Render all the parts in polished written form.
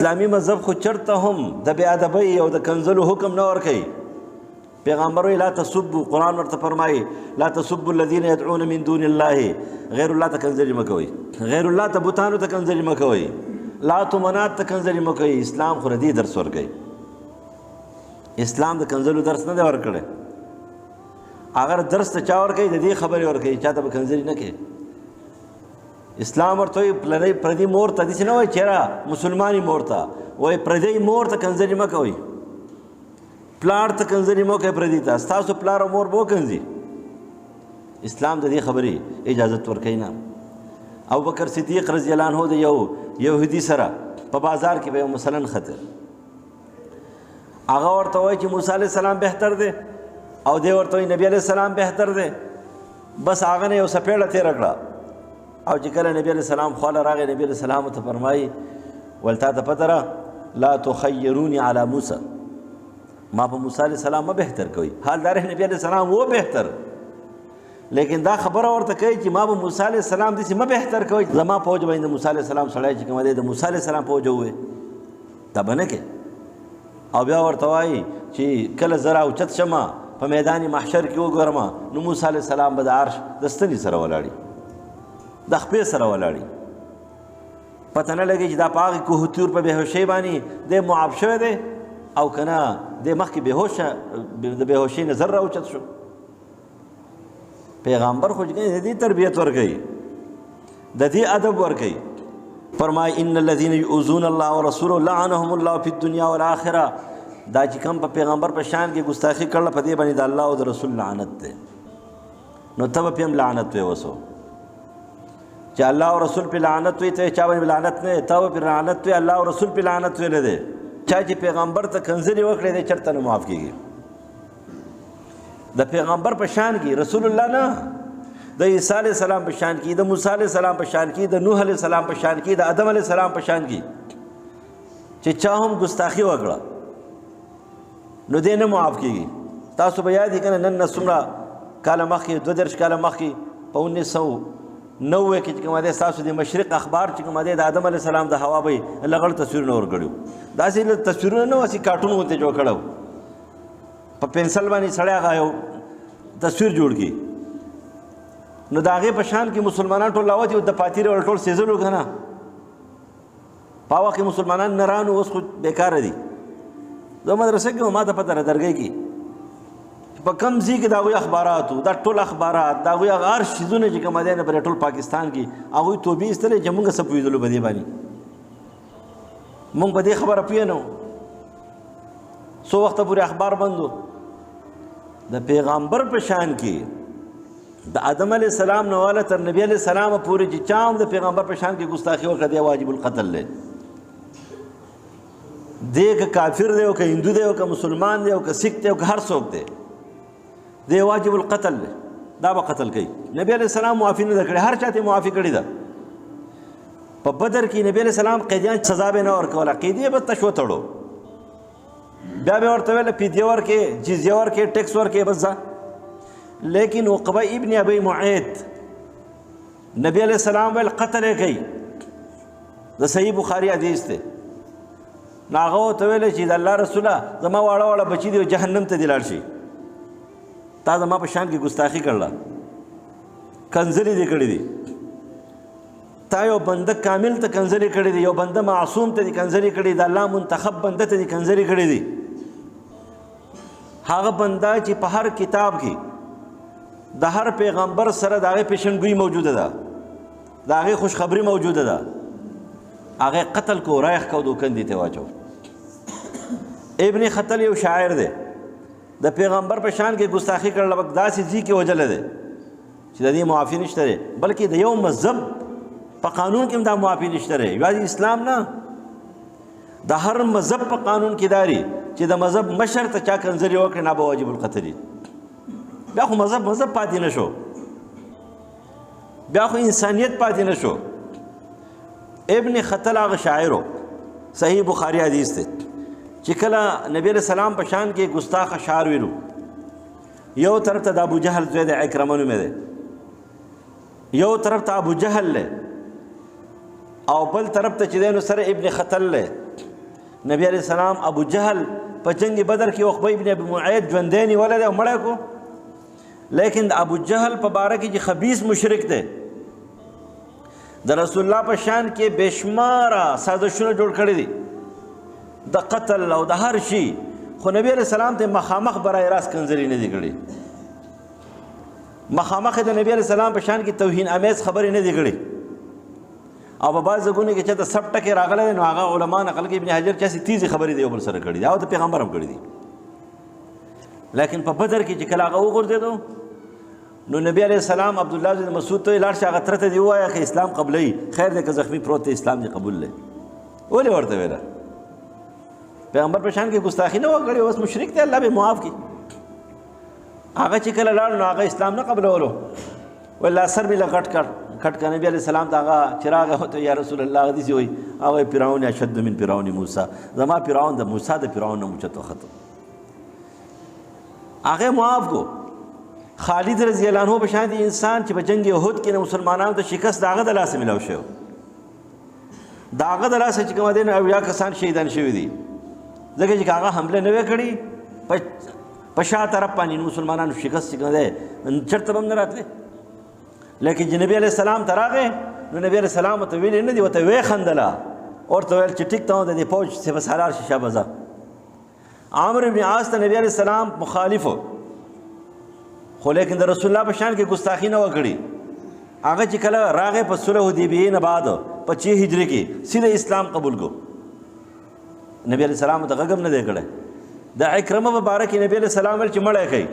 اسلامي مذهب خو چرته هم د بې ادبۍ او د کنځلو حکم نه ورکوي. پیغمبر وی لا تسبوا، قرآن ورته فرمایي لا تسبوا الذين يدعون من دون الله، غیر الله ته کنځلې مه کوئ، غیر الله ته بوتانو ته کنځلې مه کوئ، لات و منات ته کنځلې مه کوئ. اسلام خو ردي درس ورکوي. اسلام د کنځلو درس نه دی ورکړی. اگر درس ته چا ورکوي د دې خبرې ورکوي چا ته به کنځلې نه کوي. اسلام ورته وایي پردي مور ته داسې نه وایي چېرې مسلمانې مور ته وایي پردی مور ته کنځلې مه کوئ، پلار ته کنځلې مه کوئ پردي ته، ستاسو پلار او مور به وکنځي. اسلام د دې خبرې اجازت ورکوي نه. ابوبکر صدیق رضی الله عنه د یو یهودي سره په بازار کې به یو مثلا خطر هغه ورته وایي چې موسی علیه السلام بهتر دی او دی ورته وایي نبي علیه السلام بهتر دی. بس هغه نه یو څپېړه تېره کړه او چې کله نبي علیه السلام خواله راغی نبي علیه السلام ته فرمایي ول تا ته پته ده لا تخیروني علی موسی، ما په موسی علیه السلام مه بهتر کوئ. حال دا نبي علیه السلام و بهتر، لیکن دا خبره ورته کوي چې ما به موسی علیه السلام داسې مه بهتر کوئ زما فوج به د موسی علیه السلام سړی چې کوم دی د موسی علیه السلام فوج ووایي، دا به نه کوي. او بیا ورته وایي چې کله زه راوچت شمه په میدان محشر کې وګورمه نو موسی علیه السلام به د عرش د ستنې سره ولاړي، د خپې سره ولاړي. پته نه لګي چې دا په هغې کوهتور په بېهوشۍ باندې دی معاف شوی دی او که نه دی مخکې د بېهوشۍ نه زر راوچت شو. پیغمبر خو د دې تربیت ورکوي، د دې ادب ورکوي. فرمایي ان الذین یؤذون الله ورسوله لعنهم الله فی الدنیا والآخره. دا چې کوم په پیغمبر په شان کې ګستاخي کړله په دې باندې د الله او د رسول لعنت دی. نو ته به پې هم لعنت وی وسو چې الله او رسول پې لعنت وی، ته چا باندې لعنت نه دی، ته به پې لعنت وی، الله او رسول پې لعنت ویلی دی. چا چې پیغمبر ته کنځلې وکړې دی چېرته نه معاف کېږي. د پیغمبر په شان کې رسول الله نه، د عیسی علیه السلام په شان کې، د موسی علیه السلام په شان کې، د نوح علیه السلام په شان کې، د آدم علیه السلام په شان کې چې چا هم ګستاخي وکړه نو دی نه معاف کېږي. تاسو به یاد یې که نه نن نه څومره کاله مخکې 22 کاله مخکې په 1990 کې چې کومه دی ستاسو د مشرق اخبار چې کومه دی د آدم علیه السلام د هوا به لغړ تصویرونه ورکړي وو. داسې تصویرونه نه وو، هسې کارټون غوندې جوړ کړی و، په پنسل باندې سړی هغه یو تصویر جوړ کړي. نو د هغې په شان کې مسلمانان ټول راوتي وو، د پاتې ول ټول سېزلو که نه. په هغه وخت کې مسلمانان نه رانو، اوس خو بېکاره دي. زه مدرسه کې وم، ما ته پته ده درګۍ کې په کوم ځای کې د هغوی اخبارات وو، دا ټول اخبارات د هغوی هغه هر شیزونه چې کومه دی نه په ټول پاکستان کې هغوی توبې ایستلې چې مونږ څه پوهېدلو په دې باندې، مونږ په دې خبره پوه نه وو. څو وخته پورې اخبار بند و. د پیغمبر په شان کې د آدم علیه السلام نه واله تر نبي علیه السلام پورې چې چا هم د پیغمبر په شان کې ګستاخي وکړه دی واجب القتل دی. دی که کافر دی او که هندو دی او که مسلمان دی او که سکھ دی او که هر څوک دی، دی واجب القتل دی، دا به قتل کوي. نبی علیه السلام معافي نه ده کړې، هر چا ته معافي کړې ده. په بدر کې نبی علیه السلام قیدیان سزا به نه ورکوله، قیدی به تش وتړو، بیا به ورته ویل فدیه ورکړې، جزیه ورکړې، ټیکس ورکړې، بس ځه. لیکن عقبه ابن ابی معیط نبی علیه السلام ویل قتل یې کوي، د صحیح بخاري حدیث دی. نو هغه ورته ویلی چې د الله رسوله زما واړه واړه بچي دي جهنم ته دې لاړ شي، تا زما په شان کې ګستاخي کړله، کنځلې دې کړې دي، تا یو بنده کامل ته کنځلې کړې دي، یو بنده معصوم ته دې کنځلې کړې د الله منتخب بنده ته دې کنځلې کړې دي. هغه بنده چې په هر کتاب کې د هر پیغمبر سره د هغې پیشنګویي موجوده ده، د هغې خوشخبري موجوده ده، هغې قتل کو، رایخ کو، دوکندې ته واچو. ابن خطل یو شاعر دی، د پیغمبر په شان کې ګستاخي کړله، داسې ځای کې وجلی دی چې د دې معافي نشته دی، بلکې د یو مذهب په قانون کې هم دا معافي نشته دی. یوازې اسلام نه، د هر مذهب په قانون کې داري چې د مذهب مشر ته چا کنځلې وکړي نه به واجب القتل وي. بیا خو مذهب پاتې نه شو، بیا خو انسانیت پاتې نه شو. ابن خطل هغه شاعر صحیح بخاري حدیث دی چې کله نبی علیہ السلام په شان کې ګستاخ اشعار ویلو، یو طرف ته د ابو جهل زوی د عکرمه نومې دی، یو طرف ته ابو جهل دی او بل طرف ته چې دی نو سره ابن خطل دی. نبی علیہ السلام ابو جهل په جنگ بدر کې عقبه ابن ابي معيط ژوندی نیولی دی او مړی کو، لیکن د ابو جهل په باره کې چې خبیث مشرک دی، د رسول الله په شان کې بېشماره سازشونه جوړ کړي دي د قتل او د هر شي، خو نبی علیہ السلام ته مخامخ برای راست کنځلې نه دي کړي، مخامخ د نبی علیہ السلام په شان کې توهین امیز خبرې نه دي کړي. او په بعض ځایونو کې چې د سب ټکې راغلی دی نو هغه علما نقل کوي ابن حجر چې هسې تیزې خبرې دی یو بل سره کړي دي او د پیغمبر هم کړي دي. لیکن په بدر کې چې کله هغه وغورځېدو نو نبی علیہ السلام عبدالله بن مسعود ته لاړ شه هغه تره ته دې ووایه که اسلام قبلوي خیر دی که زخمي پروت دی اسلام دې قبول دی. ولې ورته ویله؟ پیغمبر په شان کې ګستاخي نه وه کړې، اوس مشرک دی الله به معاف کړي. هغه چې کله لاړ نو هغه اسلام نه قبلولو، ویل لا سر مې له غټ کړ نبی علیہ السلام ته هغه چې راغی ورته یا رسول الله حدیث وایي هغه فرعون اشد من فرعون موسی، زما فرعون د موسی د فرعون نه اوچت وخته، هغه معاف کو. خالد رضی الله عنه په شان دي انسان چې په جنگ احد کې مسلمانانو ته شکست د هغه د لاسه میلاو شوی، د هغه د لاسه چې کوم دی نو اویا کسان شهیدان شوي دي، ځکه چې هغه حمله نه وی کړې په شا طرف باندې مسلمانانو شکست چې کوم دی چېرته به هم نه راتلی. لیکن چې نبی علیہ السلام ته راغی نو نبی علیہ السلام ورته ویلې نه دي، ورته ویې خندله، ورته ویل چې ټیک ته د دې فوج چې بس حلال شي شابه ځه. عامر بن عاص ته نبی علیہ السلام مخالف و، خو لیکن د رسول الله په شان کې ګستاخي نه وکړي. هغه چې کله راغی په صلح حدیبیې نه بعد په 6 هجري کې سیده اسلام قبول کو، نبی علیہ السلام ته غږ هم نه دی کړی. د عکرمه په باره کې نبی علیہ السلام ویل چې مړی کوي،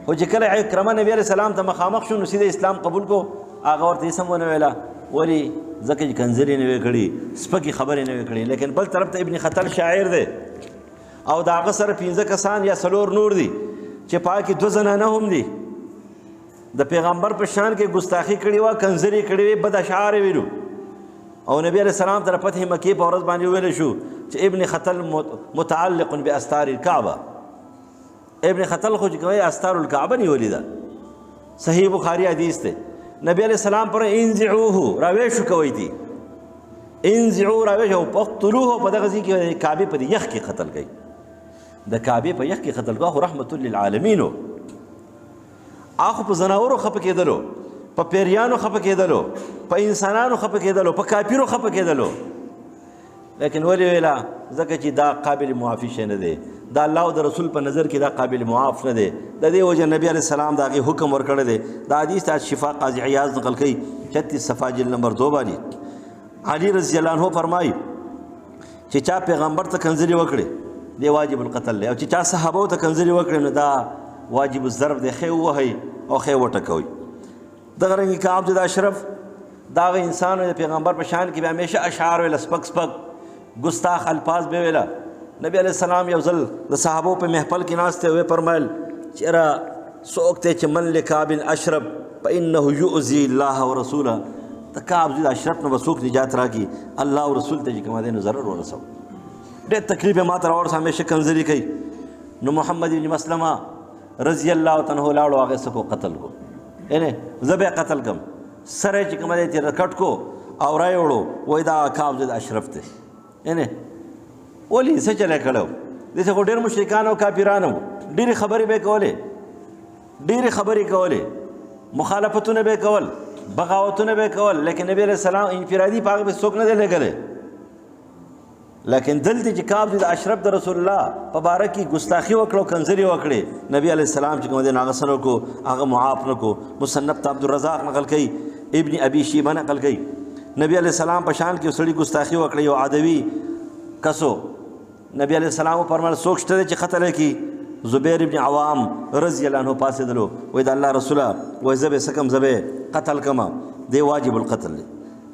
خو چې کله عکرمه نبی علیہ السلام ته مخامخ شو نو سیده اسلام قبول کو. هغه ورته هېڅ هم ونه ویله، ولې؟ ځکه چې کنځلې نه وی کړي، سپکې خبرې نه وی کړي. لیکن بل طرف ته ابن خطل شاعر دی او د هغه سره 15 کسان یا 4 نور دي چې پا کې 2 زنانه هم دي، د پیغمبر په شان کې ګستاخي کړې وه، کنځلې کړې وې، بد اشعار ویلو. او نبی علیہ السلام ته فتح مکې په ورځ باندې ویلی شو چې ابن خطل متعلق باستار الکعبه، ابن خطل خو چې کوي استار الکعبه نیولې ده، صحیح بخاری حدیث دی. نبی علیہ السلام پر انزعوه راویشو کوي دي، انزعو راویشو اقتلوه په دغه ځای کې کعبې په یخ کې قتل کوي، د کعبې په یخ کې قتل کوه خو رحمت للعالمین و. هغه په زناورو خفه کېدلو، په پیریانو خفه کېدلو، په انسانانو خفه کېدلو، په کافرو خفه کېدلو. لیکن ولې ویلا؟ ځکه چې دا قابل معافي شی نه دی، دا الله او د رسول په نظر کې دا قابل معاف نه دی. د دې وجه نبی علیہ السلام د هغې حکم ورکړی دی. دا حدیث ته شفا قاضي عیاض نقل کوي 36 صفحه جلد نمبر 2 باندې. علي رضی الله عنه فرمایي چې چا پیغمبر ته کنځلې وکړې دی واجب القتل دی، او چې چا صحابو ته کنځلې وکړې نو دا واجب الضرب دی، ښې ووهئ او ښې وټکوئ. دغه رنګې کعب بن اشرف دا هغه انسان د پیغمبر په شان کې به همیشه اشعار ویله، سپک سپک ګستاخ الفاظ به ویله. نبی علیہ السلام یو ځل د صحابو په محفل کې ناست دی، ویې فرمایل چې یاره څوک دی چې من لکعب اشرف فانه یؤذي الله ورسوله، د کعب د اشرف نه به څوک نجات راکړي، الله او رسول ته چې کوم دی نو ضرر ورسو. ډېر تکلیف یې ما ته راوړ، همیشه کنځلې کوي. نو محمد بن مسلمه رضی الله عنه لاړو، هغې څه کو قتل کو، یعنې زه به یې قتل کړم. سره یې چې کوم دی ترې کټ کو او رایې وړو، وایي دا کعب د اشرف دی. یعنې ولې څه چلی کړی و؟ داسې خو ډېر مشرکان او کافران وو، ډېرې خبرې به یې کولې، ډېرې خبرې کولې، مخالفتونه به یې کول، بغاوتونه به یې کول. لیکن نبی علیہ السلام انفرادي په هغې به څوک نه دی لګلی. لیکن دلته چې کعب د اشرف د رسول الله په باره کې ګستاخي وکړه او کنځلې وکړې، نبی علیہ السلام چې کوم دی هغه څه نه کړو، هغه معاف نه کړو. مصنف ته عبدالرزاق نقل کوي، ابن ابي شیبه نقل کوي، نبی علیہ السلام په شان کې سړي ګستاخي وکړه، یو عدوي کسو نبی علیہ السلام فرمایل څوک شته چې قتل یې کړي؟ زبیر ابن عوام رضی الله عنه پاڅېدلو، وایي د الله رسوله، وایي زه به څه کم، زه به قتل کړم، دی واجب القتل دی.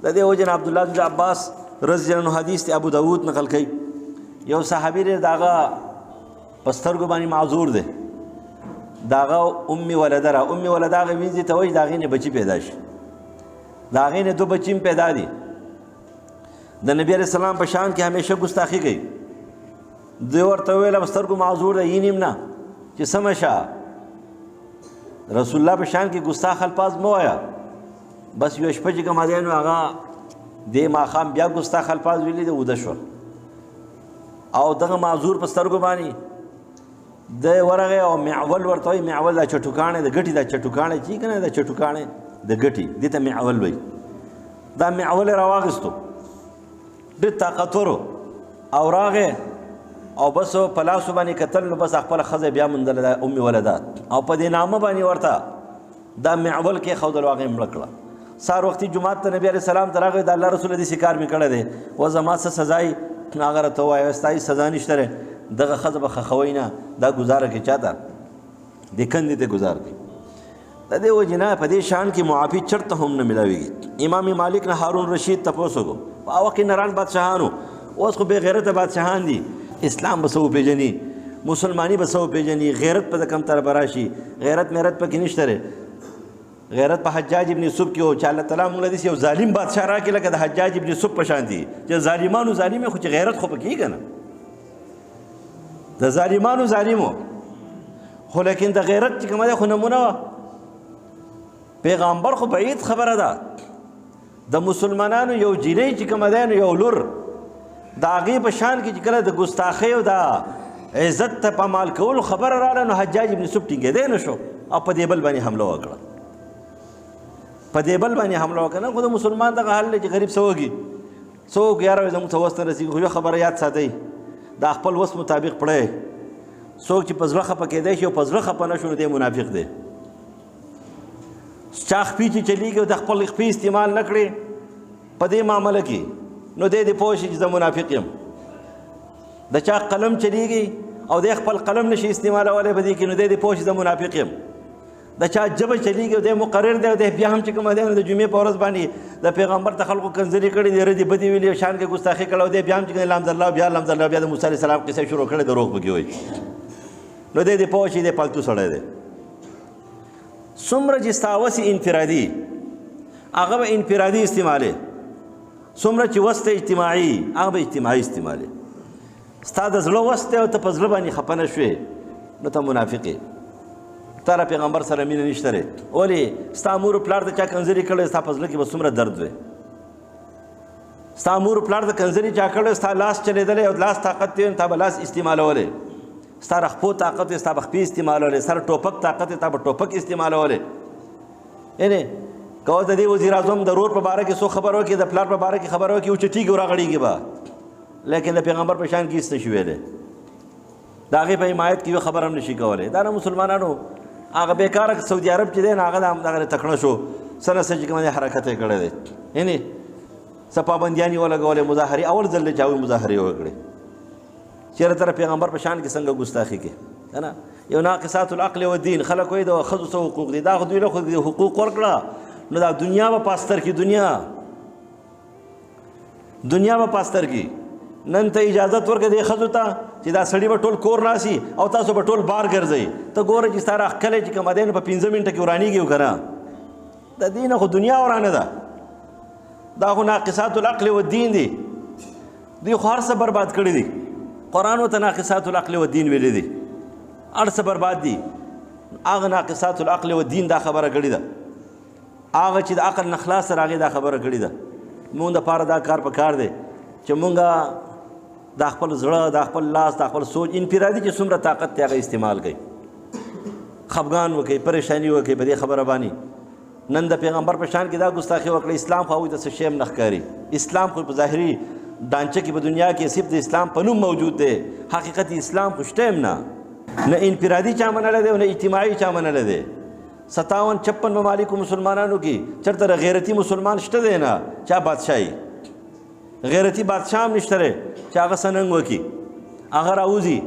د دې وجې نه عبدالله بن عباس رضی الله عنه حدیث ته ابو داود نقل کوي، یو صحابي دی د هغه په سترګو باندې معذور دی، د هغه امي ولده را، امي ولده هغه وینځي ته وایي د هغې نه بچي پیدا شي، د هغې نه 2 بچي هم پیدا دي. د نبی علیہ السلام په شان کې همیشه ګستاخي کوي. دوی ورته وویله په سترګو معذور دی، یې نیم نه چې سمه شه، رسول الله په شان کې ګستاخ الفاظ مه وایه. بس یو شپه چې کوم دی نو هغه دې ماښام بیا ګستاخ الفاظ ویلي دی، وده شوه. او دغه معذور په سترګو باندې دی ورغی او معول ورته وایي معول دا چټوکاڼی د ګټې دا چټوکاڼی چې که نه دا چټوکاڼی د ګټې دې ته معول وایي دا معول یې راواخیستو ډېر طاقتور او راغی او بس په لاسو باندې کتل نو بس خپله ښځه بیا موندله دا ام ولدات او په دې نامه باندې ورته دا معول کې ښودل هغې مړه کړه سهار وختي جومات ته نبي علیه السلام ته راغی د الله رسول داسې کار مې کړی دی و زما څه سزا یې هغه راته ووایه ستا هېڅ سزا نشته دی دغه ښځه به خښوئ نه دا ګزاره کوي چا ته دې کندې ته ګزار کوي د دې وجې نه په دې شان کې معافي چرته هم نه میلاویږي امام مالک نه هارون رشید تپوس وکړو په هغه وخت کې نران بادشاهانو اوس خو بې غیرته بادشاهان دي اسلام به څه وپېژني مسلماني به څه وپېژني غیرت په د کم طرفه راشي غیرت میرت پکې نشته دی غیرت په حجاج ابن یوسف کې و چې الله تعالی موږ له داسې یو ظالم بادشاه راکړي لکه د حجاج ابن یوسف په شان دي چې ظالمانو ظالم خو چې غیرت خو پکې که نه د ظالمانو ظالمو خو لیکن د غیرت چې کومه ده خو نمونه وه پیغمبر خو بعید خبره ده د مسلمانانو یو جینۍ چې کومه ده نو یو لور د هغې په شان کې چې کله د ګستاخۍ او د عزت ته پامال کولو خبره راغله نو حجاج ابن یوسف ټینګېدی نه شو او په دې بل باندې حمله وکړه په دې بل باندې حمله وکړه نه خو د مسلمان دغه حال دی چې غریب څه وکړي څوک یاره زموږ ته وس نه رسېږي خو یو خبره یاد ساتئ دا خپل وس مطابق پړی څوک چې په زړه خفه کېدی شي او په زړه خفه نه شو نو دی منافق دی چا خپې چې چلیږي او د خپل خپې استعمال نه کړې په دې معامله کې نو دی دې پوه شي چې زه منافق یم د چا قلم چلیږي او دی خپل قلم نشي استعمالولی په دې کې نو دی دې پوه شي زه منافق یم د چا ژبه چلیږي او دی مقرر دی او دی بیا هم چې کومه دی نو د جمعې په ورځ باندې د پیغمبر ته خلکو کنځلې کړي دي ردې بدې ویلې شان کې ګستاخي کړی او دی بیا هم چې لامزالله بیا لامزالله بیا د موسی علیه السلام قصه شروع کړې دروغ پکې وایي نو دی دې پوه شي دی پالتو سړی دی څومره چې ستا وس انفرادي هغه به انفرادي استعمالې څومره چې وس ته اجتماعي هغه به اجتماعي استعمالې ستا د زړه وس دی او ته په زړه باندې خفه نه شوې نو ته منافق یې تا له پیغمبر سره مینه نشته دی ولې ستا مور پلار ته چا کنځلې کړی ستا په زړه کې به څومره درد وی ستا مور پلار ته کنځلې چا کړی ستا لاس چلېدلی او لاس طاقت دی تا به لاس استعمالولی ستا رخپو طاقت دی ستا به خپې استعمالولی ستا ټوپک طاقت دی تا به ټوپک استعمالولی یعنې که اوس د دې وزیر اعظم د رور په باره کې څو خبر وکړي د پلار په باره کې خبر وکړي اوچتېږي او راغړېږي به لیکن د پیغمبر په شان کې هېڅ نشي ویلی د هغې په حمایت کې یو خبر هم نشي کولی دا نه مسلمانانو هغه بیکاره سعودي عرب چې دی نو هغه دغه تکړه شو څه نه څه چې کوم دی حرکت یې کړی دی یعنې څه پابندیانې ولګولې مظاهرې اول ځل دی چې هغوی مظاهرې وکړې چېرې تر پیغمبر په شان کې څنګه ګستاخي کې که نه یو ناقصات العقل والدین خلک وایي د ښځو څه حقوق دي دا خو دوی له خو حقوق ورکړه نو دا دنیا به پاستر کې دنیا به پاستر کې نن ته اجازت ورکړه دې ښځو ته چې دا سړي به ټول کور راسي او تاسو به ټول بار ګرځئ ته ګوره چې ستا راښکلی چې کومه دی نو په 15 منټه کې ورانېږي او که نه د دې نه خو دنیا ورانه ده دا خو ناقصات العقل والدین دي دوی خو هر څه برباد کړي دي قرآن ورته ناقصات العقل والدین ویلی دي هر څه برباد دي هغه ناقصات العقل والدین دا خبره کړې ده هغه چې د عقل نه خلاص سره هغې دا خبره کړې ده مونږ دپاره دا کار په کار دی چې مونږ دا خپل زړه دا خپل لاس دا خپل سوچ انفرادي چې څومره طاقت دی هغه استعمال کوي خفګان وکړي پریشاني وکړي په دې خبره باندې نن د پیغمبر په شان کې دا ګستاخي وکړي اسلام خو هغوی ته څه شی هم نه ښکاري اسلام خو په ظاهري ډانچه کې په دنیا کې صرف د اسلام په نوم موجود دی حقیقت اسلام خو شته هم نه انفرادي چا منلی دی او نه اجتماعي چا منلی دی 57-56 ممالکو مسلمانانو کې چېرته غیرتي مسلمان شته دی نه چا بادشاهي غیرتی بادشاہ هم نشته دی چې هغه څه ننګ وکړي هغه راوځي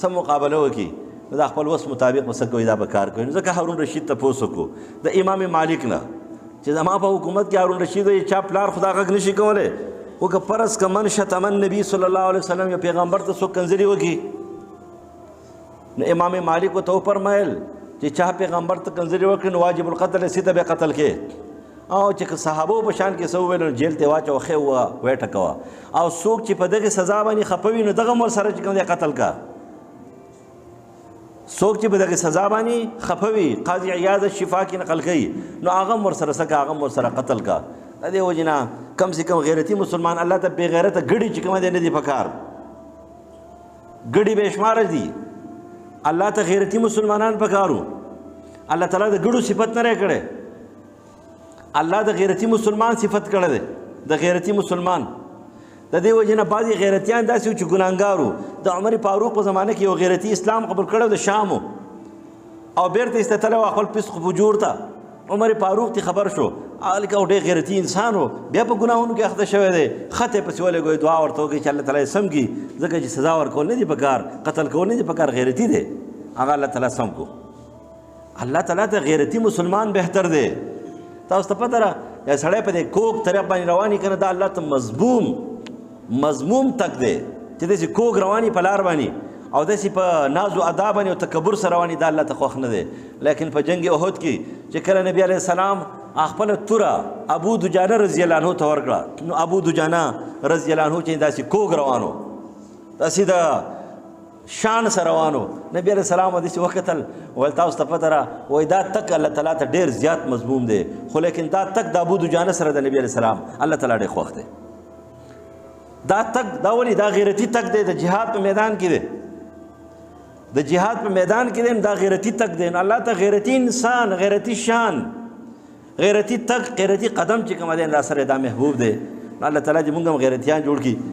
څه مقابله وکړي نو دا خپل وس مطابق به څه کوي دا به کار کوي نو ځکه هارون رشید تپوس وکړو د امام مالک نه چې زما په حکومت کې هارون رشید وایي چا پلار خدا غږ نشي کولی خو که فرض که من شتم النبي صلی الله علیه وسلم یا پیغمبر ته څوک کنځلې وکړي نو امام مالک ورته وفرمیل چې چا پیغمبر ته کنځلې وکړي نو واجب القتل یې سیده به قتل کې او چې صحابو په شان کې څه وویل نو جیل ته واچوه ښې ووه ټکوه او څوک چې په دغې سزا باندې خفه وي نو دغه هم ورسره چې کوم دی قتل کا څوک چې په دغې سزا باندې خفه وي قاضي عیاض شفا کې نقل کوي نو هغه هم ورسره څه کا هغه هم ورسره قتل کا د دې وجې نه کم سے کم غیرتي مسلمان الله ته بې غیرته ګړي چې کومه دی نه دي پکار ګډي بې شماره دي. الله ته غیرتي مسلمانان پکارو. الله تعالی د ګډو صفت نه کړي. الله د غیرتي مسلمان صفت کړی دی، د غیرتي مسلمان. د دې وجې نه بعضې غیرتیان داسې وو چې ګناهګار وو. د عمر فاروق په زمانه کې یو غیرتي اسلام قبول کړی د شام و او بیرته ایستتلی و خپل فسق فجور ته. عمر فاروق ته خبر شو، هلکه او ډېر غیرتي انسان و، بیا په ګناهونو کې اخته شوی دی. خط یې پسې ولګوي، دعا ورته وکړي چې الله تعالی یې سم کړي، ځکه چې سزا ورکول نه دي پکار، قتل کول نه دي پکار، غیرتي دی، هغه الله تعالی سم کو. الله تعالی ته غیرتي مسلمان بهتر دی. تاسو ته پته ده یا سړی په دې کوږ طریق باندې روان وي که نه، دا الله ته مضموم تک دی چې داسې کوږ روان وي په لار باندې او داسې په ناز و ادا باندې او تکبر سره روان وي، دا الله ته خوښ نه دی. لیکن په جنګ احد کې چې کله نبي علیه السلام خپله توره ابو دجانه رضی الله عنه ته ورکړه، نو ابو دجانه رضی الله عنه چې داسې کوږ روان و، داسې د شان سره روانو. نبی علیہ السلام داسې وکتل، ویل تاسو ته پته ده، وایي دا تک الله تعالی ته ډېر زیات مضموم دی، خو لیکن دا تک د ابو دجانه سره د نبی علیہ السلام الله تعالی ډېر خوښ دی. دا تک دا ولې دا غیرتي تک دی، د جهاد په میدان کې دی، د جهاد په میدان کې دی، دا غیرتي تک دی. نو الله ته غیرتي انسان، غیرتي شان، غیرتي تک، غیرتي قدم چې کوم دی، دا سره دا محبوب دی. نو الله تعالی دې موږ هم غیرتیان جوړ کړي.